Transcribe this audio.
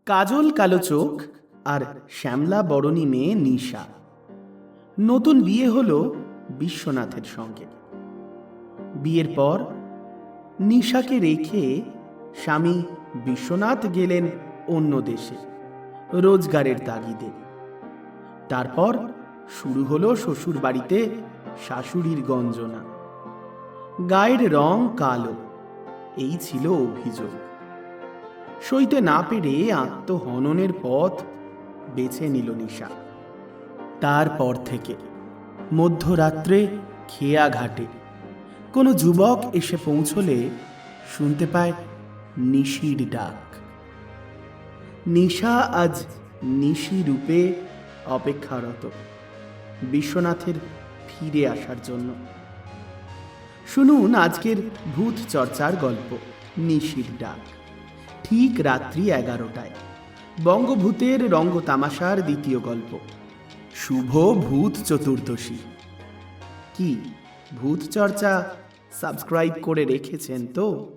কাজল কালো চোখ আর শ্যামলা বরণী মেয়ে নিশা। নতুন বিয়ে হলো বিশ্বনাথের সঙ্গে। বিয়ের পর নিশাকে রেখে স্বামী বিশ্বনাথ গেলেন অন্য দেশে রোজগারের তাগিদে। তারপর শুরু হলো শ্বশুর বাড়িতে শাশুড়ির গঞ্জনা। গায়ের রং কালো, এই ছিল অভিযোগ। সইতে না পেরে আত্মহননের পথ বেছে নিল নিশা। তারপর থেকে মধ্যরাত্রে খেয়া ঘাটে কোনো যুবক এসে পৌঁছলে শুনতে পায় নিশির ডাক। নিশা আজ নিশি রূপে অপেক্ষারত বিশ্বনাথের ফিরে আসার জন্য। শুনুন আজকের ভূত চর্চার গল্প নিশির ডাক। ঠিক রাত্রি 11টায় বঙ্গভূতের রঙ্গ তামাশার দ্বিতীয় গল্প, শুভ ভূত চতুর্দশী। কি ভূত চর্চা সাবস্ক্রাইব করে রেখেছেন তো?